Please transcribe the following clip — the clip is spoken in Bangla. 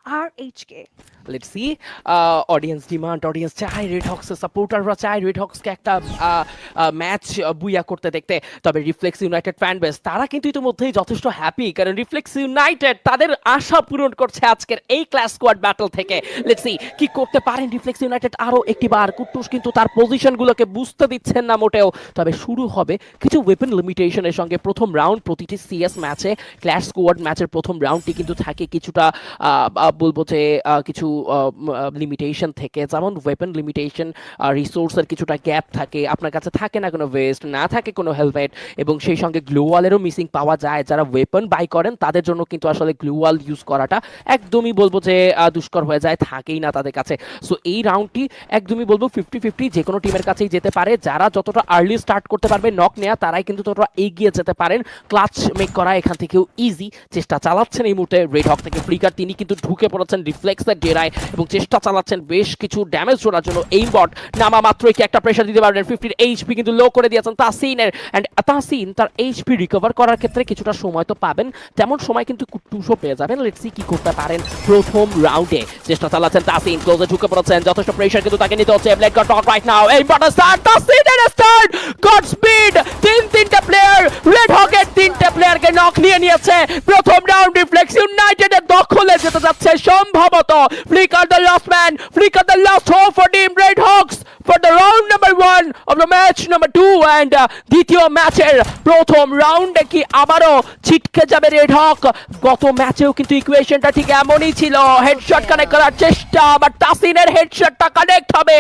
RHK. Let's see audience demand, audience চায়, রেড হক্সের সাপোর্টাররা চায় রেড হক্সকে একটা ম্যাচ বুইয়া করতে দেখতে। তবে রিফ্লেক্স ইউনাইটেড ফ্যান বেস তারা কিন্তু ইতিমধ্যেই যথেষ্ট হ্যাপি, কারণ রিফ্লেক্স ইউনাইটেড তাদের আশা পূরণ করছে আজকের এই ক্লাস স্কোয়াড ব্যাটল থেকে। লেটস সি কি করতে পারেন রিফ্লেক্স ইউনাইটেড আরও একটি বার। কুট্টুস কিন্তু তার পজিশনগুলোকে বুঝতে দিচ্ছেন না মোটেও। তবে শুরু হবে কিছু ওয়েপন লিমিটেশনের সঙ্গে। প্রথম রাউন্ড প্রতিটি সিএস ম্যাচে, ক্লাস স্কোয়াড ম্যাচের প্রথম রাউন্ডটি কিন্তু থাকে কিছুটা বলবো যে কিছু লিমিটেশন থেকে, যেমন ওয়েপন লিমিটেশন, রিসোর্সের কিছুটা গ্যাপ থাকে, আপনার কাছে থাকে না কোনো ভেস্ট, না থাকে কোনো হেলমেট, এবং সেই সঙ্গে গ্লোওয়ালেরও মিসিং পাওয়া যায়। যারা ওয়েপন বাই করেন তাদের জন্য কিন্তু আসলে গ্লোওয়াল ইউজ করাটা একদমই বলবো যে দুষ্কর হয়ে যায়, থাকেই না তাদের কাছে। সো এই রাউন্ডটি একদমই বলবো 50-50, যে কোনো টিমের কাছেই যেতে পারে। যারা যতটা আর্লি স্টার্ট করতে পারবে নক নেওয়া, তারাই কিন্তু ততটা এগিয়ে যেতে পারেন। ক্লাচ মেক করা এখান থেকেও ইজি। চেষ্টা চালাচ্ছেন এই মুহূর্তে রেড হক থেকে ফ্লিকার, তিনি কিন্তু ঢুকে পড়েছেন রিফ্লেক্সের ডেরায় এবং চেষ্টা চালাচ্ছেন বেশ কিছু ড্যামেজ করার জন্য। এইম বট নামা মাত্রই কি একটা প্রেশার দিতে পারবেন। 50 এইচপি কিন্তু লো করে দিয়েছেন তাসিনের, অ্যান্ড তাসিন তার এইচপি রিকভার করার ক্ষেত্রে কিছুটা সময় তো পাবেন, তেমন সময় কিন্তু কুট্টুসও পেয়ে যাবেন। লেটস সি কি করতে পারেন প্রথম রাউন্ডে। চেষ্টা চালাচ্ছেন তাসিন, ক্লোজে ঢুকে পড়েছেন, যথেষ্ট প্রেশার কিন্তু তাকে নিতে হচ্ছে। Blade got right now, aim bot start, তাসিনের স্টার্ট, গড স্পিড, তিনটা প্লেয়ার রেড হকের তিনটা প্লেয়ারকে নক নিয়ে নিয়েছে। প্রথম রাউন্ড রিফ্লেক্স ইউনাইটেডের দখলে যেতে যাচ্ছে সম্ভবত। Flicker the last man, flicker the last hope for team red Hawks for the round number 1 of the match number 2, and দ্বিতীয় ম্যাচের প্রথম রাউন্ডে কি আবারও ছিটকে যাবে রেড হক? গত ম্যাচেও কিন্তু ইকুয়েশনটা ঠিক এমনই ছিল, হেডশট কানেক্ট করার চেষ্টা, বাট তাসিনের হেডশটটা কানেক্ট হবে।